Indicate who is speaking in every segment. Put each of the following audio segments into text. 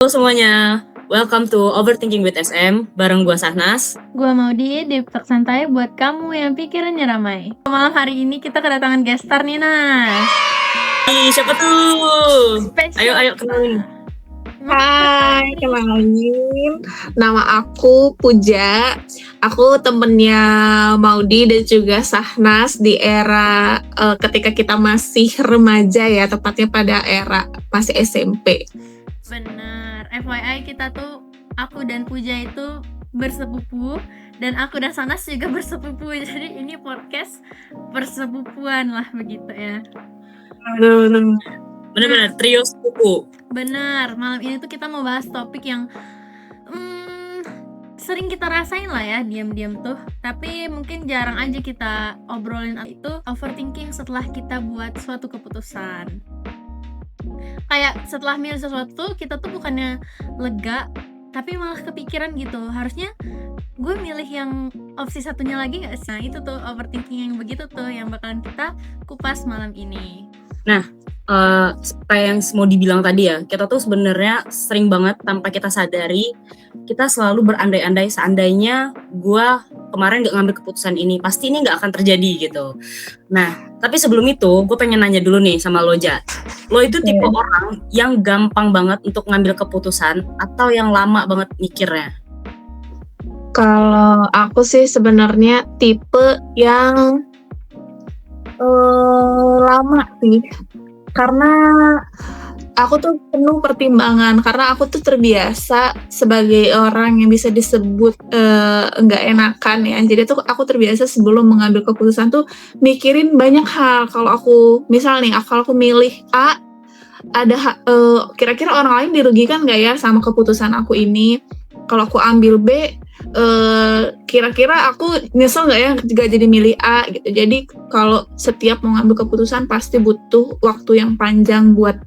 Speaker 1: Halo semuanya, welcome to Overthinking with SM, bareng gua Sahnas.
Speaker 2: Gua Maudi, di Talk Santai buat kamu yang pikirannya ramai. Malam hari ini kita kedatangan guest star nih, Nas.
Speaker 1: Siapa tuh?
Speaker 2: Spesial.
Speaker 1: Ayo kenalin.
Speaker 3: Hai, kenalin. Nama aku Puja. Aku temennya Maudi dan juga Sahnas di era ketika kita masih remaja ya, tepatnya pada era masih SMP.
Speaker 2: Bener, FYI kita tuh, aku dan Puja itu bersepupu, dan aku dan Sahnas juga bersepupu. Jadi ini podcast persepupuan lah begitu ya.
Speaker 1: Bener-bener trio sepupu.
Speaker 2: Bener, malam ini tuh kita mau bahas topik yang sering kita rasain lah ya, diam-diam tuh. Tapi mungkin jarang aja kita obrolin itu, overthinking setelah kita buat suatu keputusan. Kayak setelah milih sesuatu, kita tuh bukannya lega, tapi malah kepikiran gitu. Harusnya gue milih yang opsi satunya lagi gak sih? Nah itu tuh overthinking yang begitu tuh yang bakalan kita kupas malam ini.
Speaker 1: Nah, kayak yang mau dibilang tadi ya, kita tuh sebenarnya sering banget tanpa kita sadari, kita selalu berandai-andai seandainya gue kemarin gak ngambil keputusan ini, pasti ini gak akan terjadi gitu. Nah, tapi sebelum itu gue pengen nanya dulu nih sama lo, Ja. Lo itu tipe orang yang gampang banget untuk ngambil keputusan atau yang lama banget mikirnya?
Speaker 3: Kalau aku sih sebenarnya tipe yang lama sih, karena aku tuh penuh pertimbangan, karena aku tuh terbiasa sebagai orang yang bisa disebut nggak enakan ya. Jadi tuh aku terbiasa sebelum mengambil keputusan tuh mikirin banyak hal. Kalau aku kalau aku milih A, ada kira-kira orang lain dirugikan nggak ya sama keputusan aku ini. Kalau aku ambil B, kira-kira aku nyesel nggak ya jika jadi milih A gitu. Jadi kalau setiap mau ngambil keputusan pasti butuh waktu yang panjang buat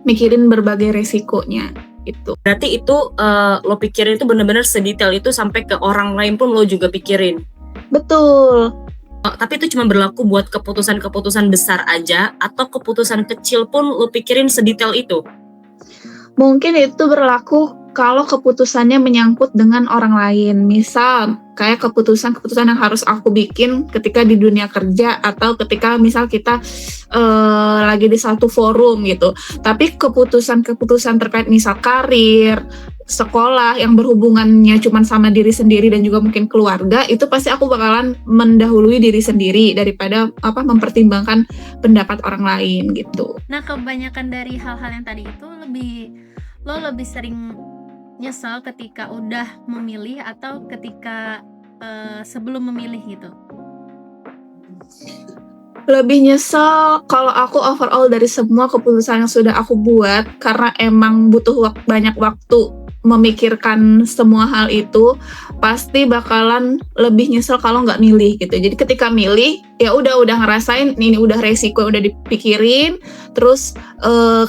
Speaker 3: mikirin berbagai resikonya gitu.
Speaker 1: Berarti itu lo pikirin itu bener-bener sedetail itu sampai ke orang lain pun lo juga pikirin?
Speaker 3: Betul.
Speaker 1: Tapi itu cuma berlaku buat keputusan-keputusan besar aja atau keputusan kecil pun lo pikirin sedetail itu?
Speaker 3: Mungkin itu berlaku kalau keputusannya menyangkut dengan orang lain. Misal kayak keputusan-keputusan yang harus aku bikin ketika di dunia kerja, atau ketika misal kita lagi di satu forum gitu. Tapi keputusan-keputusan terkait misal karir, sekolah yang berhubungannya cuma sama diri sendiri dan juga mungkin keluarga, itu pasti aku bakalan mendahului diri sendiri daripada mempertimbangkan pendapat orang lain gitu.
Speaker 2: Nah, kebanyakan dari hal-hal yang tadi itu lo lebih sering nyesel ketika udah memilih atau ketika sebelum memilih gitu?
Speaker 3: Lebih nyesel kalau aku overall dari semua keputusan yang sudah aku buat, karena emang butuh banyak waktu memikirkan semua hal itu, pasti bakalan lebih nyesel kalau nggak milih gitu. Jadi ketika milih ya udah ngerasain ini, udah resiko udah dipikirin, terus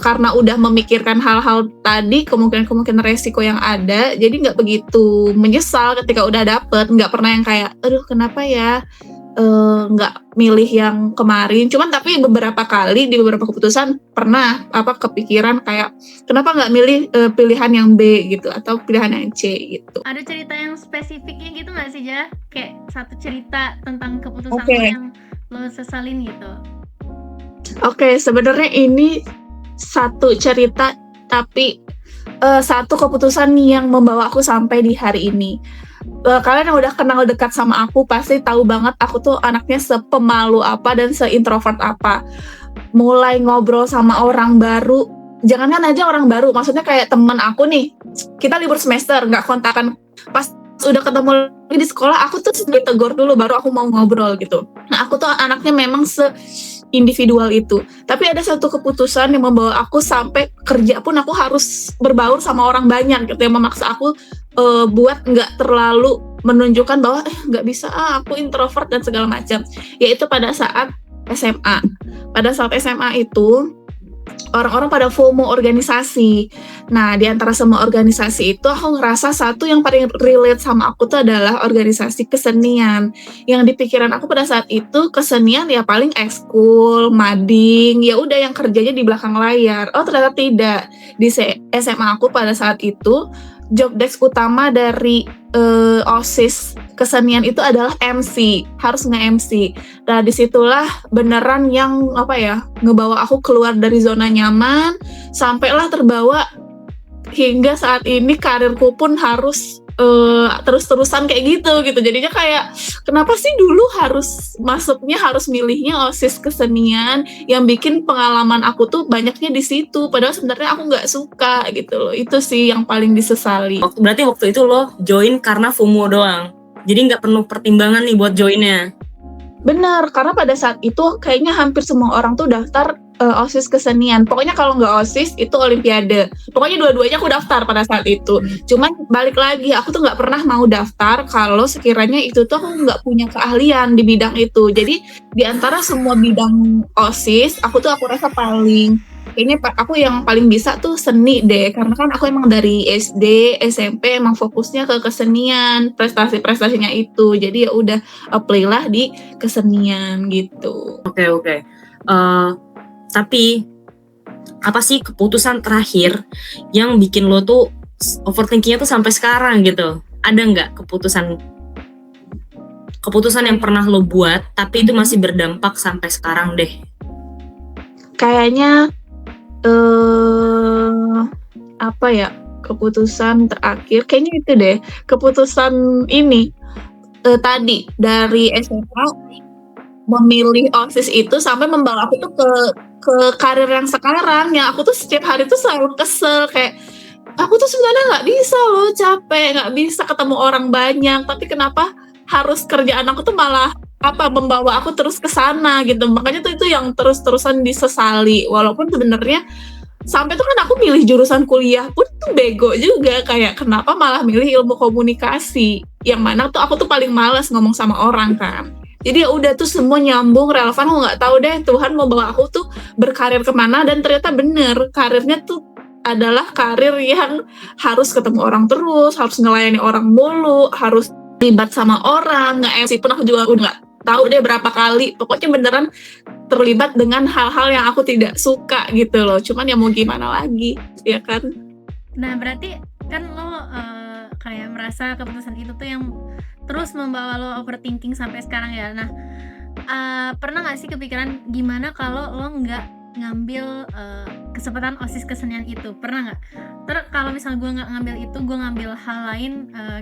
Speaker 3: karena udah memikirkan hal-hal tadi, kemungkinan resiko yang ada, jadi nggak begitu menyesal ketika udah dapet. Nggak pernah yang kayak aduh kenapa ya nggak milih yang kemarin. Cuman tapi beberapa kali di beberapa keputusan pernah kepikiran kayak kenapa nggak milih pilihan yang B gitu atau pilihan yang C gitu.
Speaker 2: Ada cerita yang spesifiknya gitu nggak sih, Ja? Kayak satu cerita tentang keputusan lo yang lo sesalin gitu.
Speaker 3: Oke, sebenarnya ini satu cerita, tapi satu keputusan yang membawa aku sampai di hari ini. Kalian yang udah kenal dekat sama aku pasti tahu banget aku tuh anaknya sepemalu apa dan seintrovert apa. Mulai ngobrol sama orang baru, jangankan aja orang baru, maksudnya kayak temen aku nih, kita libur semester nggak kontakan, pas udah ketemu lagi di sekolah aku tuh ditegur dulu baru aku mau ngobrol gitu. Nah aku tuh anaknya memang individual itu. Tapi ada satu keputusan yang membawa aku sampai kerja pun aku harus berbaur sama orang banyak gitu, yang memaksa aku buat nggak terlalu menunjukkan bahwa nggak bisa aku introvert dan segala macam. Yaitu pada saat SMA. Pada saat SMA itu orang-orang pada FOMO organisasi. Nah, di antara semua organisasi itu aku ngerasa satu yang paling relate sama aku tuh adalah organisasi kesenian. Yang di pikiran aku pada saat itu kesenian ya paling ekskul, mading, ya udah yang kerjanya di belakang layar. Oh, ternyata tidak. Di SMA aku pada saat itu job desk utama dari OSIS kesenian itu adalah MC, harus nge-MC. Nah, disitulah beneran yang ngebawa aku keluar dari zona nyaman, sampailah terbawa hingga saat ini karirku pun harus terus-terusan kayak gitu. Jadinya kayak kenapa sih dulu harus milihnya OSIS kesenian yang bikin pengalaman aku tuh banyaknya di situ, padahal sebenarnya aku nggak suka gitu loh. Itu sih yang paling disesali.
Speaker 1: Berarti waktu itu lo join karena FOMO doang, jadi nggak penuh pertimbangan nih buat joinnya.
Speaker 3: Benar, karena pada saat itu kayaknya hampir semua orang tuh daftar OSIS kesenian. Pokoknya kalau nggak OSIS itu Olimpiade. Pokoknya dua-duanya aku daftar pada saat itu. Cuman balik lagi, aku tuh nggak pernah mau daftar kalau sekiranya itu tuh aku nggak punya keahlian di bidang itu. Jadi di antara semua bidang OSIS, aku rasa kayaknya aku yang paling bisa tuh seni deh. Karena kan aku emang dari SD, SMP emang fokusnya ke kesenian, prestasi-prestasinya itu. Jadi ya udah apply lah di kesenian gitu.
Speaker 1: Oke. Tapi apa sih keputusan terakhir yang bikin lo tuh overthinkingnya tuh sampai sekarang gitu? Ada nggak keputusan yang pernah lo buat tapi itu masih berdampak sampai sekarang deh?
Speaker 3: Kayaknya keputusan terakhir kayaknya itu deh, keputusan ini tadi dari SMA memilih OSIS itu sampai membawa aku tuh ke karir yang sekarang, yang aku tuh setiap hari tuh selalu kesel kayak aku tuh sebenarnya nggak bisa loh, capek, nggak bisa ketemu orang banyak, tapi kenapa harus kerjaan aku tuh malah membawa aku terus ke sana gitu. Makanya tuh itu yang terus-terusan disesali, walaupun sebenarnya sampai tuh kan aku milih jurusan kuliah pun tuh bego juga, kayak kenapa malah milih ilmu komunikasi yang mana tuh aku tuh paling malas ngomong sama orang kan. Jadi ya udah tuh semua nyambung, relevan, aku nggak tahu deh Tuhan mau bawa aku tuh berkarir kemana, dan ternyata bener karirnya tuh adalah karir yang harus ketemu orang terus, harus ngelayani orang mulu, harus terlibat sama orang, nge-MC pun aku juga udah nggak tahu deh berapa kali, pokoknya beneran terlibat dengan hal-hal yang aku tidak suka gitu loh. Cuman ya mau gimana lagi, ya kan?
Speaker 2: Nah, berarti kan lo kayak merasa keputusan itu tuh yang terus membawa lo overthinking sampai sekarang ya. Nah, pernah nggak sih kepikiran gimana kalau lo nggak ngambil kesempatan OSIS kesenian itu? Pernah nggak? Terus kalau misalnya gue nggak ngambil itu, gue ngambil hal lain,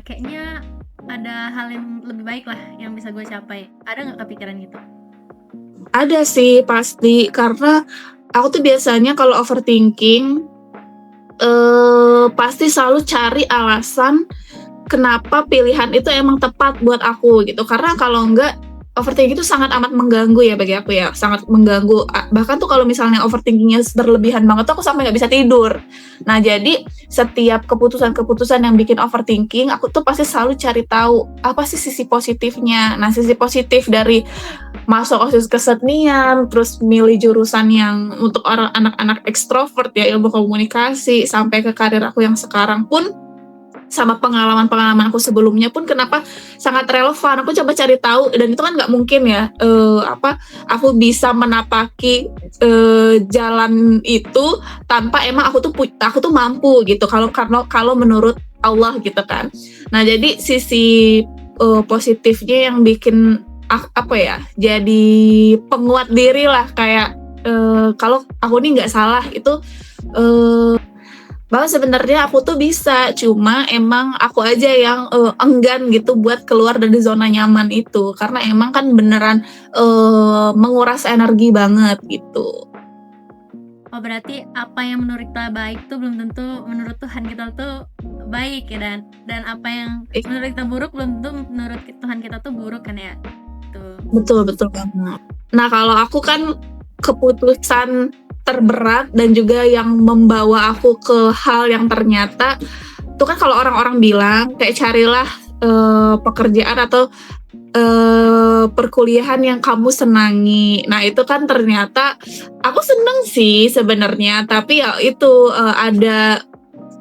Speaker 2: kayaknya ada hal yang lebih baik lah yang bisa gue capai. Ada nggak kepikiran gitu?
Speaker 3: Ada sih pasti, karena aku tuh biasanya kalau overthinking pasti selalu cari alasan kenapa pilihan itu emang tepat buat aku gitu. Karena kalau enggak, overthinking itu sangat amat mengganggu ya bagi aku ya, sangat mengganggu. Bahkan tuh kalau misalnya overthinkingnya berlebihan banget tuh aku sampai nggak bisa tidur. Nah, jadi setiap keputusan-keputusan yang bikin overthinking, aku tuh pasti selalu cari tahu apa sih sisi positifnya. Nah, sisi positif dari masuk OSIS kesenian, terus milih jurusan yang untuk orang anak-anak ekstrovert ya, ilmu komunikasi, sampai ke karir aku yang sekarang pun, sama pengalaman-pengalaman aku sebelumnya pun kenapa sangat relevan. Aku coba cari tahu, dan itu kan nggak mungkin ya aku bisa menapaki jalan itu tanpa emang aku tuh mampu gitu, kalau menurut Allah gitu kan. Nah, jadi sisi positifnya yang bikin jadi penguat diri lah, kayak kalau aku nih nggak salah itu bahwa sebenarnya aku tuh bisa, cuma emang aku aja yang enggan gitu buat keluar dari zona nyaman itu, karena emang kan beneran menguras energi banget gitu.
Speaker 2: Oh, berarti apa yang menurut kita baik tuh belum tentu menurut Tuhan kita tuh baik ya, dan apa yang menurut kita buruk belum tentu menurut Tuhan kita tuh buruk kan ya.
Speaker 3: Betul banget. Nah, kalau aku kan keputusan terberat dan juga yang membawa aku ke hal yang ternyata itu kan, kalau orang-orang bilang kayak carilah pekerjaan atau perkuliahan yang kamu senangi. Nah itu kan ternyata aku seneng sih sebenarnya, tapi ya itu ada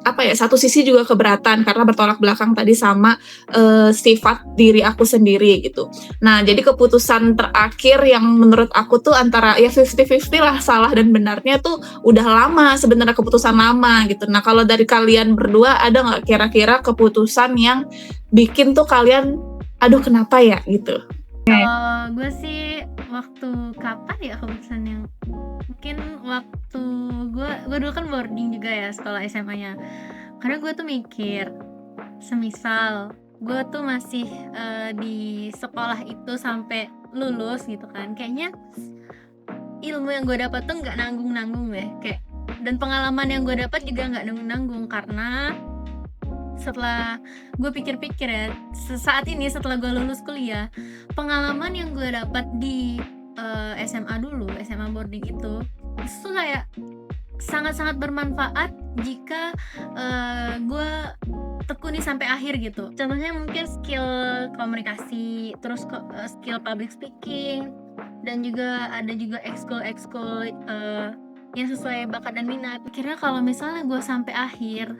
Speaker 3: apa ya, satu sisi juga keberatan karena bertolak belakang tadi sama sifat diri aku sendiri gitu. Nah jadi keputusan terakhir yang menurut aku tuh antara ya 50-50 lah, salah dan benarnya tuh udah lama sebenarnya, keputusan lama gitu. Nah kalau dari kalian berdua ada nggak kira-kira keputusan yang bikin tuh kalian aduh kenapa ya gitu?
Speaker 2: Kalau gue sih waktu kapan ya keputusan yang mungkin waktu gue dulu kan boarding juga ya sekolah SMA-nya. Karena gue tuh mikir, semisal gue tuh masih di sekolah itu sampai lulus gitu kan, kayaknya ilmu yang gue dapat tuh nggak nanggung-nanggung deh, kayak, dan pengalaman yang gue dapat juga nggak nanggung-nanggung. Karena setelah gue pikir-pikir ya, saat ini setelah gue lulus kuliah, pengalaman yang gue dapat di SMA dulu, SMA boarding itu kayak sangat-sangat bermanfaat jika gue tekuni sampai akhir gitu. Contohnya mungkin skill komunikasi, terus skill public speaking, dan juga ada juga ekskul yang sesuai bakat dan minat. Kira kalau misalnya gue sampai akhir,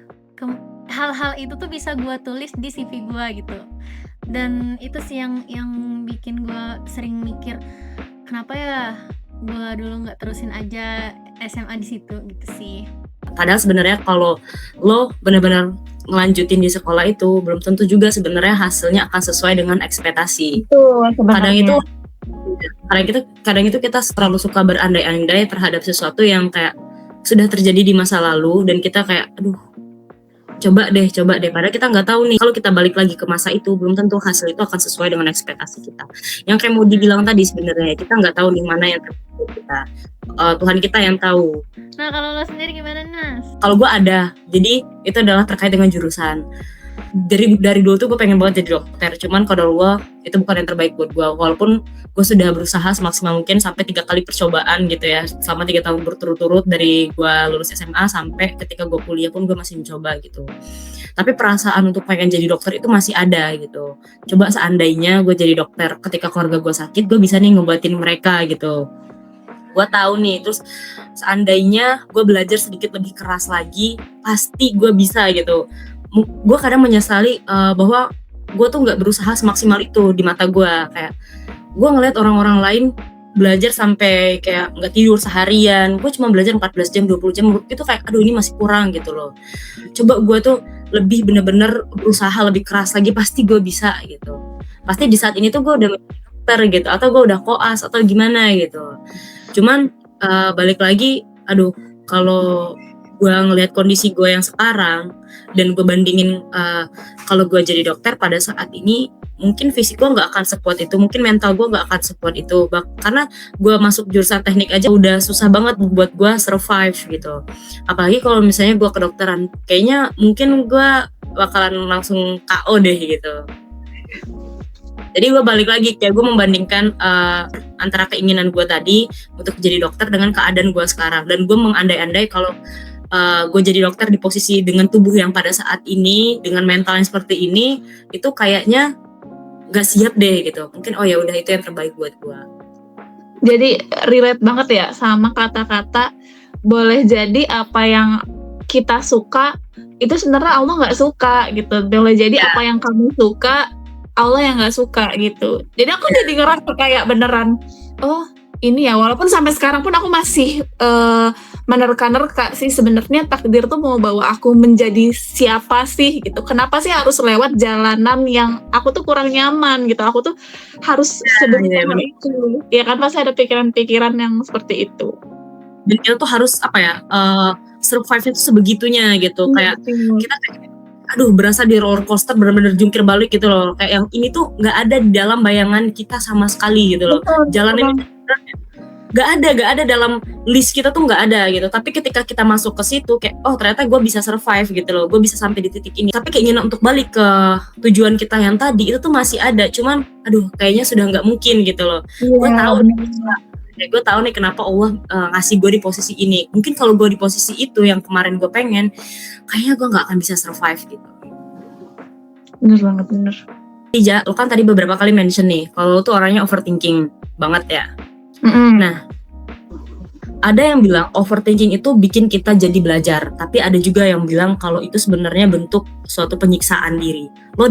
Speaker 2: hal-hal itu tuh bisa gue tulis di CV gue gitu. Dan itu sih yang bikin gue sering mikir, kenapa ya gue dulu nggak terusin aja SMA di situ gitu sih.
Speaker 1: Padahal sebenarnya kalau lo benar-benar ngelanjutin di sekolah itu belum tentu juga sebenarnya hasilnya akan sesuai dengan ekspektasi. Kadang itu kita terlalu suka berandai-andai terhadap sesuatu yang kayak sudah terjadi di masa lalu, dan kita kayak aduh coba deh padahal kita nggak tahu nih kalau kita balik lagi ke masa itu belum tentu hasil itu akan sesuai dengan ekspektasi kita. Yang kayak mau dibilang tadi, sebenarnya kita nggak tahu di mana yang terbaik kita, Tuhan kita yang tahu.
Speaker 2: Nah kalau lo sendiri gimana, Nas?
Speaker 1: Kalau gue ada, jadi itu adalah terkait dengan jurusan. Dari dulu tuh gue pengen banget jadi dokter, cuman kalau gue itu bukan yang terbaik buat gue, walaupun gue sudah berusaha semaksimal mungkin sampai 3 kali percobaan gitu ya, selama 3 tahun berturut-turut dari gue lulus SMA sampai ketika gue kuliah pun gue masih mencoba gitu. Tapi perasaan untuk pengen jadi dokter itu masih ada gitu. Coba seandainya gue jadi dokter, ketika keluarga gue sakit, gue bisa nih ngobatin mereka gitu. Gue tahu nih, terus seandainya gue belajar sedikit lebih keras lagi, pasti gue bisa gitu. Gue kadang menyesali bahwa gue tuh nggak berusaha semaksimal itu di mata gue. Kayak gue ngeliat orang-orang lain belajar sampai kayak nggak tidur seharian, gue cuma belajar 14 jam 20 jam, itu kayak aduh ini masih kurang gitu loh. Coba gue tuh lebih bener-bener berusaha lebih keras lagi, pasti gue bisa gitu. Pasti di saat ini tuh gue udah menjadi dokter gitu, atau gue udah koas atau gimana gitu. Cuman balik lagi, aduh kalau gue ngelihat kondisi gue yang sekarang dan gue bandingin kalau gue jadi dokter pada saat ini, mungkin fisik gue nggak akan sekuat itu, mungkin mental gue nggak akan sekuat itu, karena gue masuk jurusan teknik aja udah susah banget buat gue survive gitu. Apalagi kalau misalnya gue kedokteran, kayaknya mungkin gue bakalan langsung KO deh gitu. Jadi gue balik lagi, kayak gue membandingkan antara keinginan gue tadi untuk jadi dokter dengan keadaan gue sekarang, dan gue mengandai-andai kalau gue jadi dokter di posisi dengan tubuh yang pada saat ini, dengan mental yang seperti ini, itu kayaknya gak siap deh gitu. Mungkin oh ya udah itu yang terbaik buat gue.
Speaker 3: Jadi relate banget ya sama kata-kata boleh jadi apa yang kita suka itu sebenarnya Allah nggak suka gitu. Boleh jadi apa yang kamu suka Allah yang nggak suka gitu. Jadi aku jadi ngerasa kayak beneran, oh ini ya, walaupun sampai sekarang pun aku masih menerka-nerka sih sebenarnya takdir tuh mau bawa aku menjadi siapa sih gitu. Kenapa sih harus lewat jalanan yang aku tuh kurang nyaman gitu. Aku tuh harus sebenarnya itu. Ya kan pasti ada pikiran-pikiran yang seperti itu.
Speaker 1: Dan kita tuh harus survive itu sebegitunya gitu. Kayak kita aduh berasa di roller coaster, benar-benar jungkir balik gitu loh. Kayak yang ini tuh nggak ada di dalam bayangan kita sama sekali gitu loh. Jalan ini nggak ada dalam list kita tuh, nggak ada gitu. Tapi ketika kita masuk ke situ kayak oh ternyata gue bisa survive gitu loh, gue bisa sampai di titik ini. Tapi keinginan untuk balik ke tujuan kita yang tadi itu tuh masih ada, cuman aduh kayaknya sudah nggak mungkin gitu loh. Gue tahu nih kenapa Allah ngasih gue di posisi ini. Mungkin kalau gue di posisi itu yang kemarin gue pengen, kayaknya gue nggak akan bisa survive gitu.
Speaker 3: Bener banget, bener.
Speaker 1: Ja, lo kan tadi beberapa kali mention nih, kalau lo tuh orangnya overthinking banget ya. Nah, ada yang bilang overthinking itu bikin kita jadi belajar, tapi ada juga yang bilang kalau itu sebenarnya bentuk suatu penyiksaan diri. Lo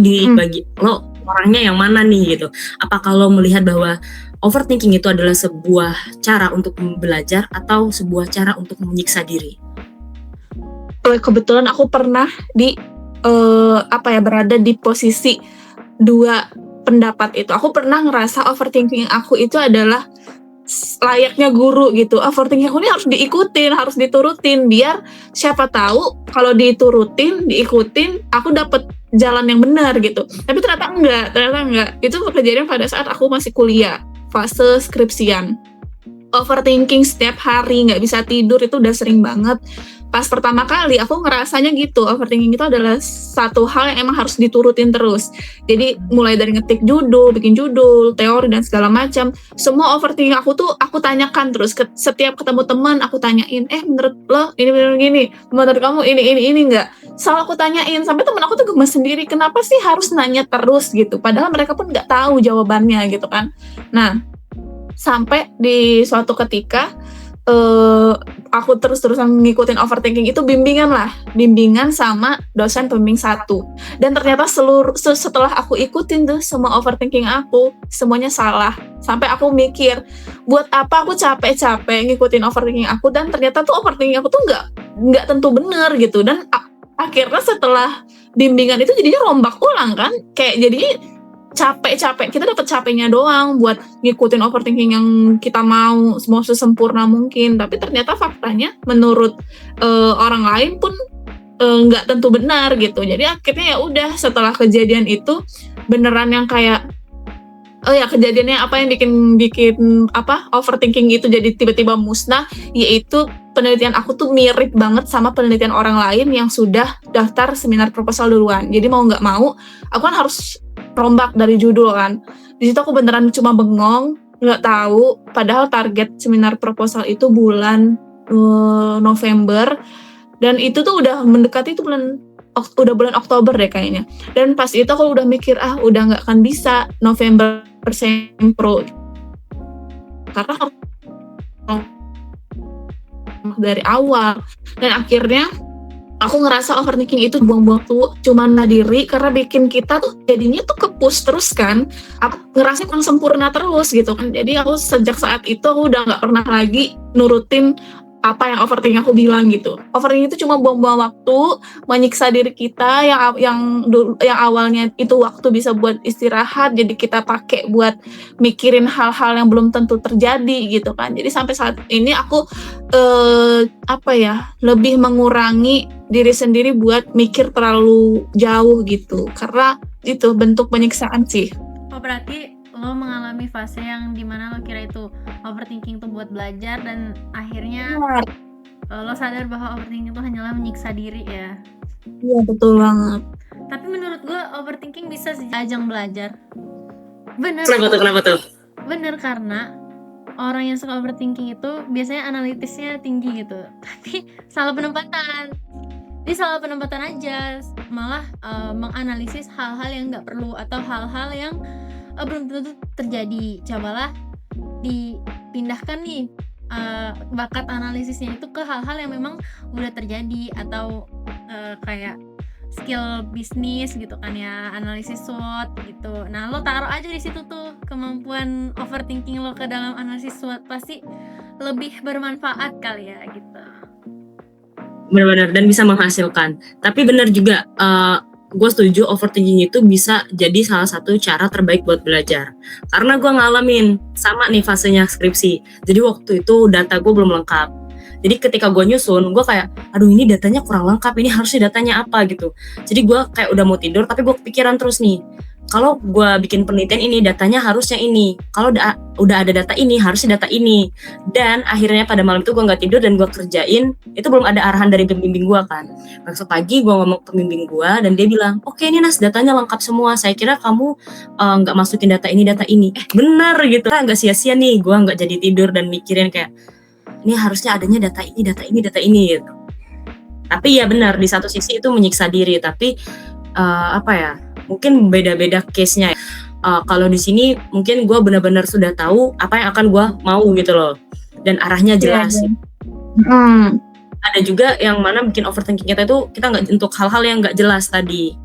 Speaker 1: lo orangnya yang mana nih gitu? Apa kalau melihat bahwa overthinking itu adalah sebuah cara untuk belajar atau sebuah cara untuk menyiksa diri?
Speaker 3: Kebetulan aku pernah berada di posisi dua pendapat itu. Aku pernah ngerasa overthinking aku itu adalah layaknya guru gitu. Overthinking aku ini harus diikutin, harus diturutin, biar siapa tahu kalau diikutin, aku dapat jalan yang benar gitu. Tapi ternyata enggak. Itu kejadian pada saat aku masih kuliah, fase skripsian. Overthinking setiap hari, nggak bisa tidur, itu udah sering banget. Pas pertama kali aku ngerasanya gitu, overthinking itu adalah satu hal yang emang harus diturutin terus. Jadi mulai dari ngetik judul, bikin judul, teori dan segala macam, semua overthinking aku tuh aku tanyakan terus. Setiap ketemu teman aku tanyain, menurut lo ini bener gini, menurut kamu ini nggak? Selalu aku tanyain, sampai temen aku tuh gemes sendiri, kenapa sih harus nanya terus gitu? Padahal mereka pun nggak tahu jawabannya gitu kan. Nah, sampai di suatu ketika aku terus-terusan ngikutin overthinking itu bimbingan sama dosen pembimbing 1. Dan ternyata setelah aku ikutin tuh semua overthinking aku, semuanya salah. Sampai aku mikir, buat apa aku capek-capek ngikutin overthinking aku, dan ternyata tuh overthinking aku tuh nggak tentu bener gitu. Dan akhirnya setelah bimbingan itu jadinya rombak ulang kan, kayak jadinya capek, kita dapat capeknya doang buat ngikutin overthinking yang kita mau sesempurna mungkin, tapi ternyata faktanya menurut orang lain pun nggak tentu benar gitu. Jadi akhirnya ya udah, setelah kejadian itu beneran yang kayak kejadiannya apa yang bikin overthinking itu jadi tiba-tiba musnah, yaitu penelitian aku tuh mirip banget sama penelitian orang lain yang sudah daftar seminar proposal duluan. Jadi mau nggak mau aku kan harus rombak dari judul kan. Di situ aku beneran cuma bengong, nggak tahu. Padahal target seminar proposal itu bulan November, dan itu tuh udah mendekati itu bulan Oktober deh kayaknya. Dan pas itu aku udah mikir udah nggak akan bisa November sempro, karena dari awal. Dan akhirnya aku ngerasa overthinking itu buang-buang tuh cuman diri, karena bikin kita tuh jadinya tuh ke-push terus kan. Aku ngerasa kurang sempurna terus gitu kan. Jadi aku sejak saat itu aku udah nggak pernah lagi nurutin apa yang overthinking aku bilang gitu. Overthinking itu cuma buang-buang waktu, menyiksa diri kita yang awalnya itu waktu bisa buat istirahat, jadi kita pakai buat mikirin hal-hal yang belum tentu terjadi gitu kan. Jadi sampai saat ini aku lebih mengurangi diri sendiri buat mikir terlalu jauh gitu, karena itu bentuk penyiksaan sih.
Speaker 2: Oh, berarti lo mengalami fase yang dimana lo kira itu overthinking itu buat belajar, dan akhirnya lo sadar bahwa overthinking itu hanyalah menyiksa diri ya.
Speaker 3: Iya, betul banget.
Speaker 2: Tapi menurut gue overthinking bisa sih ajang belajar. Bener.
Speaker 1: Kenapa tuh?
Speaker 2: Bener, karena orang yang suka overthinking itu biasanya analitisnya tinggi gitu, tapi salah penempatan. Dia salah penempatan aja, malah menganalisis hal-hal yang nggak perlu atau hal-hal yang belum tentu terjadi. Cobalah dipindahkan nih bakat analisisnya itu ke hal-hal yang memang udah terjadi, atau kayak skill bisnis gitu kan ya, analisis SWOT gitu. Nah, lo taruh aja di situ tuh kemampuan overthinking lo ke dalam analisis SWOT, pasti lebih bermanfaat kali ya gitu.
Speaker 1: Benar-benar, dan bisa menghasilkan. Tapi benar juga, gue setuju overthinking itu bisa jadi salah satu cara terbaik buat belajar. Karena gue ngalamin sama nih fasenya skripsi. Jadi waktu itu data gue belum lengkap. Jadi ketika gue nyusun, gue kayak, aduh ini datanya kurang lengkap, ini harusnya datanya apa gitu. Jadi gue kayak udah mau tidur, tapi gue kepikiran terus nih, kalau gue bikin penelitian ini, datanya harusnya ini. Kalau udah ada data ini, harusnya data ini. Dan akhirnya pada malam itu gue gak tidur dan gue kerjain, itu belum ada arahan dari pembimbing gue kan. Besok pagi gue ngomong ke pembimbing gue, dan dia bilang, oke ini Nas, datanya lengkap semua. Saya kira kamu gak masukin data ini. Benar gitu. Gak sia-sia nih, gue gak jadi tidur dan mikirin kayak, ini harusnya adanya data ini gitu. Tapi ya benar, di satu sisi itu menyiksa diri, tapi mungkin beda-beda case-nya. Kalau di sini mungkin gue benar-benar sudah tahu apa yang akan gue mau gitu loh, dan arahnya jelas. Ada juga yang mana bikin overthinking kita itu kita nggak untuk hal-hal yang nggak jelas tadi.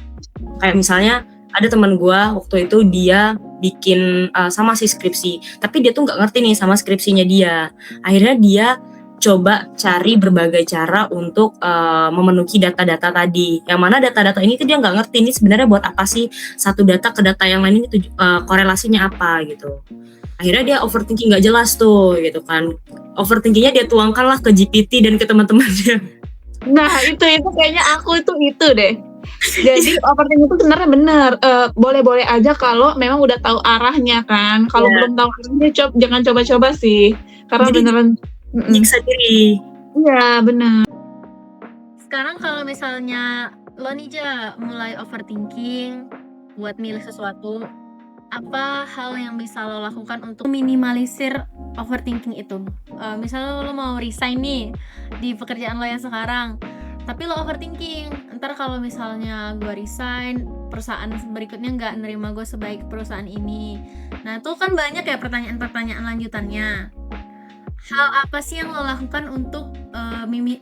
Speaker 1: Kayak misalnya ada teman gue waktu itu dia bikin sama si skripsi, tapi dia tuh nggak ngerti nih sama skripsinya dia. Akhirnya dia coba cari berbagai cara untuk memenuhi data-data tadi. Yang mana data-data ini tuh dia nggak ngerti ini sebenarnya buat apa sih, satu data ke data yang lain itu korelasinya apa gitu. Akhirnya dia overthinking nggak jelas tuh gitu kan. Overthinkingnya dia tuangkan lah ke GPT dan ke teman-temannya.
Speaker 3: Nah itu kayaknya aku itu deh. Jadi overthinking itu sebenarnya benar, boleh-boleh aja kalau memang udah tahu arahnya kan. Kalau belum tahu arahnya jangan coba-coba sih, karena
Speaker 1: jadi,
Speaker 3: beneran
Speaker 1: nyiksa diri.
Speaker 3: Iya benar.
Speaker 2: Sekarang kalau misalnya lo nih mulai overthinking buat milih sesuatu, apa hal yang bisa lo lakukan untuk minimalisir overthinking itu? Misalnya lo mau resign nih di pekerjaan lo yang sekarang, tapi lo overthinking, ntar kalau misalnya gue resign, perusahaan berikutnya nggak nerima gue sebaik perusahaan ini. Nah itu kan banyak ya pertanyaan-pertanyaan lanjutannya. Hal apa sih yang lo lakukan untuk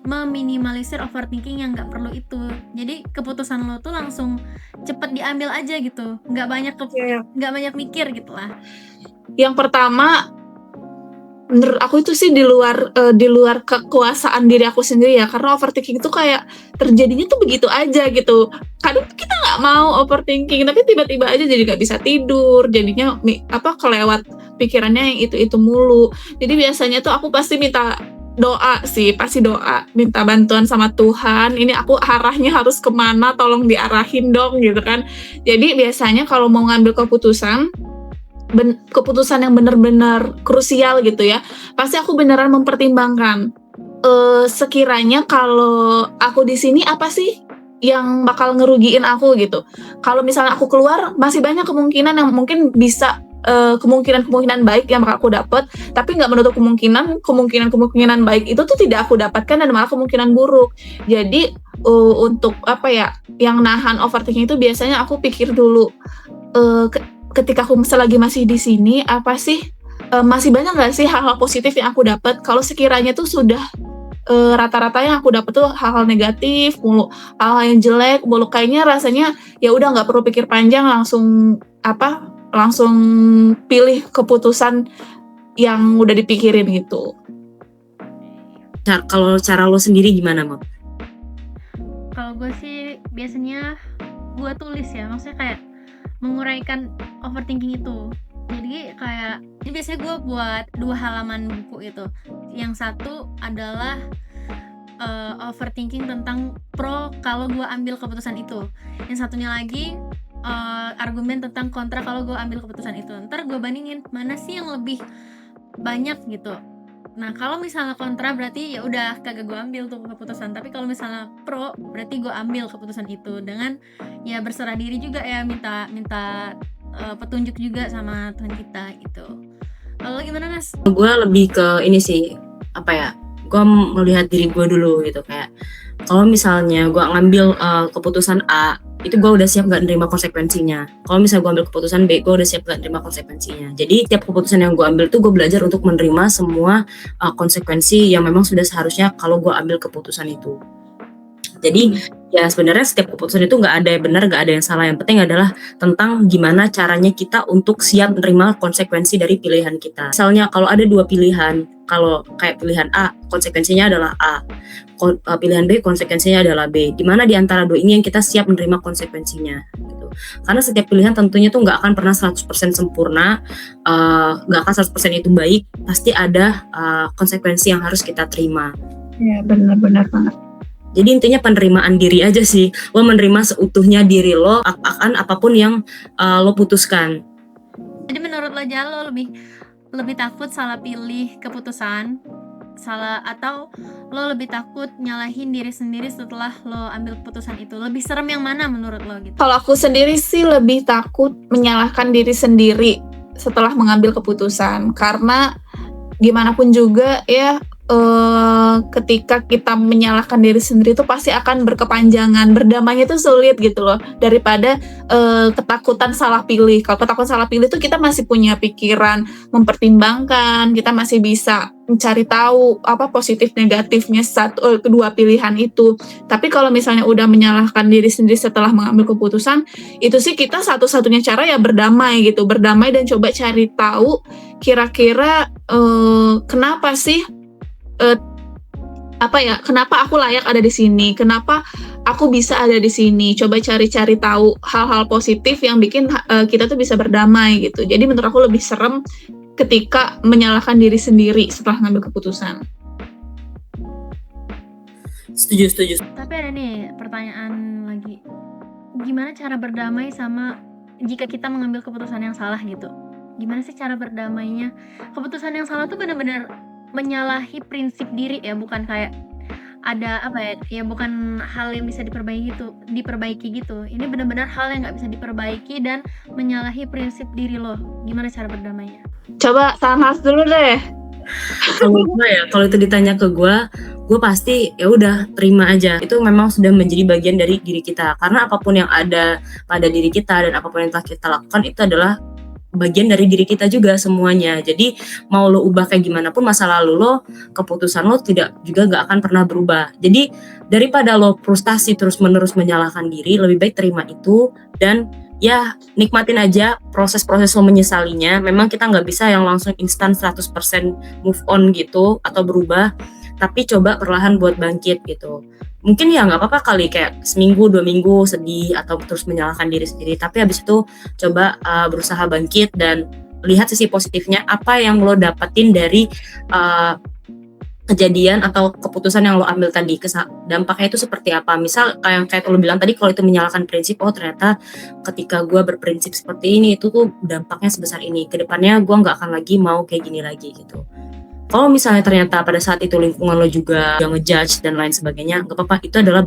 Speaker 2: meminimalisir overthinking yang nggak perlu itu? Jadi keputusan lo tuh langsung cepet diambil aja gitu, nggak banyak mikir gitu lah.
Speaker 3: Yang pertama, menurut aku itu sih di luar kekuasaan diri aku sendiri ya, karena overthinking itu kayak terjadinya tuh begitu aja gitu. Kadang kita nggak mau overthinking, tapi tiba-tiba aja jadi nggak bisa tidur, jadinya kelewat pikirannya yang itu mulu. Jadi biasanya tuh aku pasti minta doa, minta bantuan sama Tuhan. Ini aku arahnya harus kemana, tolong diarahin dong gitu kan. Jadi biasanya kalau mau ngambil keputusan yang benar-benar krusial gitu ya, pasti aku beneran mempertimbangkan sekiranya kalau aku di sini apa sih yang bakal ngerugiin aku gitu. Kalau misalnya aku keluar, masih banyak kemungkinan yang mungkin bisa kemungkinan baik yang bakal aku dapat, tapi nggak menutup kemungkinan baik itu tuh tidak aku dapatkan dan malah kemungkinan buruk. Jadi untuk yang nahan overthinking itu biasanya aku pikir dulu, ketika aku lagi masih di sini, apa sih masih banyak nggak sih hal-hal positif yang aku dapat? Kalau sekiranya tuh sudah rata-rata yang aku dapat tuh hal-hal negatif mulu, hal-hal yang jelek mulu, kayaknya rasanya ya udah nggak perlu pikir panjang, langsung pilih keputusan yang udah dipikirin gitu.
Speaker 1: Kalau cara lo sendiri gimana, Mam?
Speaker 2: Kalau gue sih biasanya gue tulis ya, maksudnya kayak menguraikan overthinking itu. Jadi biasanya gue buat 2 halaman buku itu. Yang satu adalah overthinking tentang pro kalau gue ambil keputusan itu. Yang satunya lagi argumen tentang kontra kalau gue ambil keputusan itu. Ntar gue bandingin mana sih yang lebih banyak gitu. Nah kalau misalnya kontra berarti ya udah kagak gue ambil tuh keputusan. Tapi kalau misalnya pro berarti gue ambil keputusan itu, dengan ya berserah diri juga ya, minta petunjuk juga sama Tuhan kita gitu. Kalau gimana Mas?
Speaker 1: Gue lebih ke ini sih, gue melihat diri gue dulu gitu, kayak kalau misalnya gue ngambil keputusan A, itu gue udah siap gak nerima konsekuensinya. Kalau misalnya gue ambil keputusan B, gue udah siap gak nerima konsekuensinya. Jadi setiap keputusan yang gue ambil tuh gue belajar untuk menerima semua konsekuensi yang memang sudah seharusnya kalau gue ambil keputusan itu. Jadi ya sebenarnya setiap keputusan itu nggak ada yang benar, nggak ada yang salah. Yang penting adalah tentang gimana caranya kita untuk siap menerima konsekuensi dari pilihan kita. Misalnya kalau ada 2 pilihan, kalau kayak pilihan A, konsekuensinya adalah A. Pilihan B, konsekuensinya adalah B. Dimana di antara 2 ini yang kita siap menerima konsekuensinya. Gitu. Karena setiap pilihan tentunya tuh nggak akan pernah 100% sempurna, nggak akan 100% itu baik. Pasti ada konsekuensi yang harus kita terima.
Speaker 3: Ya benar-benar banget.
Speaker 1: Jadi intinya penerimaan diri aja sih. Lo menerima seutuhnya diri lo akan apapun yang lo putuskan.
Speaker 2: Jadi menurut lo lo lebih takut salah pilih keputusan, atau lo lebih takut nyalahin diri sendiri setelah lo ambil keputusan itu? Lebih serem yang mana menurut lo gitu?
Speaker 3: Kalau aku sendiri sih lebih takut menyalahkan diri sendiri setelah mengambil keputusan, karena gimana pun juga ya ketika kita menyalahkan diri sendiri itu pasti akan berkepanjangan. Berdamainya itu sulit gitu loh, daripada ketakutan salah pilih. Kalau ketakutan salah pilih itu kita masih punya pikiran mempertimbangkan, kita masih bisa mencari tahu apa positif negatifnya kedua pilihan itu. Tapi kalau misalnya udah menyalahkan diri sendiri setelah mengambil keputusan, itu sih kita satu-satunya cara ya berdamai gitu, berdamai dan coba cari tahu kira-kira kenapa sih kenapa aku layak ada di sini, kenapa aku bisa ada di sini. Coba cari-cari tahu hal-hal positif yang bikin kita tuh bisa berdamai gitu. Jadi menurut aku lebih serem ketika menyalahkan diri sendiri setelah ngambil keputusan.
Speaker 1: Setuju.
Speaker 2: Tapi ada nih pertanyaan lagi. Gimana cara berdamai sama jika kita mengambil keputusan yang salah gitu? Gimana sih cara berdamainya? Keputusan yang salah tuh benar-benar menyalahi prinsip diri ya, bukan kayak ada bukan hal yang bisa diperbaiki gitu. Ini benar-benar hal yang nggak bisa diperbaiki dan menyalahi prinsip diri lo. Gimana cara berdamainya?
Speaker 3: Coba Sanas dulu deh.
Speaker 1: Kalau itu ditanya ke gue pasti ya udah terima aja. Itu memang sudah menjadi bagian dari diri kita. Karena apapun yang ada pada diri kita dan apapun yang telah kita lakukan itu adalah bagian dari diri kita juga semuanya. Jadi mau lo ubah kayak gimana pun masa lalu lo, keputusan lo juga gak akan pernah berubah. Jadi daripada lo frustasi terus menerus menyalahkan diri, lebih baik terima itu dan ya nikmatin aja proses-proses lo menyesalinya. Memang kita gak bisa yang langsung instan 100% move on gitu atau berubah, tapi coba perlahan buat bangkit gitu. Mungkin ya nggak apa-apa kali kayak seminggu 2 minggu sedih atau terus menyalahkan diri sendiri, tapi habis itu coba berusaha bangkit dan lihat sisi positifnya apa yang lo dapetin dari kejadian atau keputusan yang lo ambil tadi. Dampaknya itu seperti apa. Misal kayak lo bilang tadi, kalau itu menyalahkan prinsip, oh ternyata ketika gue berprinsip seperti ini itu tuh dampaknya sebesar ini, kedepannya gue nggak akan lagi mau kayak gini lagi gitu. Kalau misalnya ternyata pada saat itu lingkungan lo juga yang ngejudge dan lain sebagainya, nggak apa-apa, itu adalah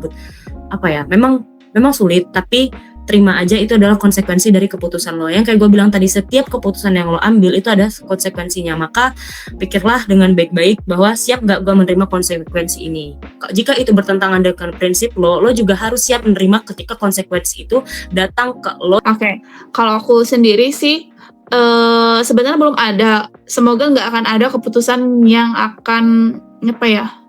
Speaker 1: memang sulit, tapi terima aja itu adalah konsekuensi dari keputusan lo. Yang kayak gue bilang tadi, setiap keputusan yang lo ambil itu ada konsekuensinya, maka pikirlah dengan baik-baik bahwa siap nggak gue menerima konsekuensi ini. Jika itu bertentangan dengan prinsip lo juga harus siap menerima ketika konsekuensi itu datang ke lo.
Speaker 3: Oke, kalau aku sendiri sih sebenarnya belum ada. Semoga nggak akan ada keputusan yang akan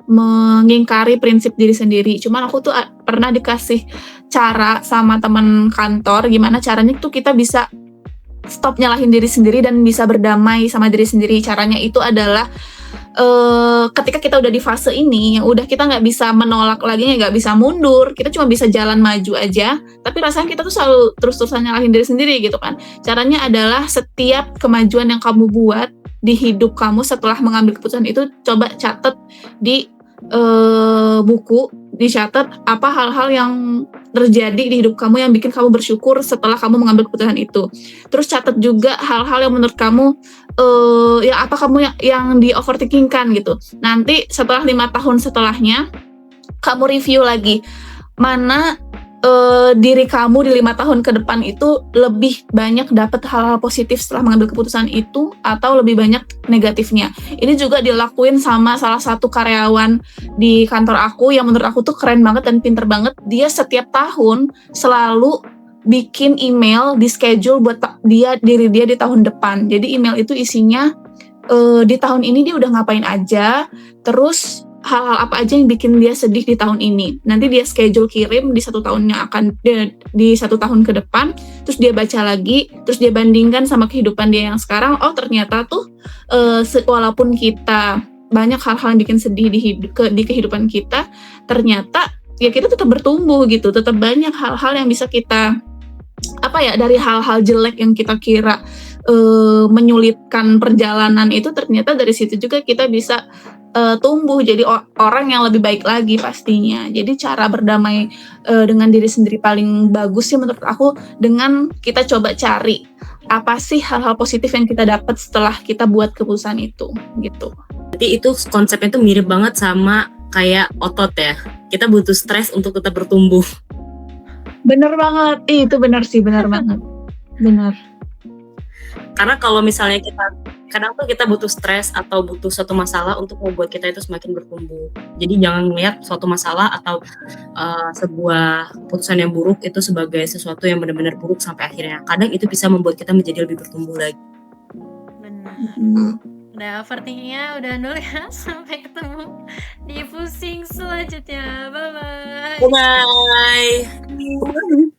Speaker 3: mengingkari prinsip diri sendiri. Cuman aku tuh pernah dikasih cara sama teman kantor gimana caranya tuh kita bisa stop nyalahin diri sendiri dan bisa berdamai sama diri sendiri. Caranya itu adalah ketika kita udah di fase ini, udah kita nggak bisa menolak lagi, nggak bisa mundur, kita cuma bisa jalan maju aja, tapi rasanya kita tuh selalu terus-terusan nyalahin diri sendiri gitu kan. Caranya adalah setiap kemajuan yang kamu buat di hidup kamu setelah mengambil keputusan itu, coba catat di buku, dicatat apa hal-hal yang terjadi di hidup kamu yang bikin kamu bersyukur setelah kamu mengambil keputusan itu. Terus catat juga hal-hal yang menurut kamu yang di overthinking kan gitu. Nanti setelah 5 tahun setelahnya kamu review lagi mana diri kamu di 5 tahun ke depan itu lebih banyak dapat hal-hal positif setelah mengambil keputusan itu atau lebih banyak negatifnya. Ini juga dilakuin sama salah satu karyawan di kantor aku yang menurut aku tuh keren banget dan pinter banget. Dia setiap tahun selalu bikin email di schedule buat diri dia di tahun depan. Jadi email itu isinya di tahun ini dia udah ngapain aja, terus hal-hal apa aja yang bikin dia sedih di tahun ini. Nanti dia schedule kirim di 1 tahun yang akan di 1 tahun ke depan, terus dia baca lagi, terus dia bandingkan sama kehidupan dia yang sekarang. Oh ternyata tuh walaupun kita banyak hal-hal yang bikin sedih di kehidupan kita, ternyata ya kita tetap bertumbuh gitu, tetap banyak hal-hal yang bisa kita dari hal-hal jelek yang kita kira menyulitkan perjalanan itu, ternyata dari situ juga kita bisa tumbuh jadi orang yang lebih baik lagi pastinya. Jadi cara berdamai dengan diri sendiri paling bagus sih menurut aku dengan kita coba cari apa sih hal-hal positif yang kita dapat setelah kita buat keputusan itu gitu.
Speaker 1: Jadi itu konsepnya tuh mirip banget sama kayak otot ya. Kita butuh stres untuk tetap bertumbuh.
Speaker 3: Bener banget, itu bener sih, bener banget. Bener.
Speaker 1: Karena kalau misalnya kadang tuh kita butuh stres atau butuh suatu masalah untuk membuat kita itu semakin bertumbuh. Jadi jangan melihat suatu masalah atau sebuah keputusan yang buruk itu sebagai sesuatu yang benar-benar buruk sampai akhirnya. Kadang itu bisa membuat kita menjadi lebih bertumbuh lagi.
Speaker 2: Benar. Udah overthinkingnya udah dulu ya. Sampai ketemu di pusing selanjutnya. Bye bye.
Speaker 1: Bye.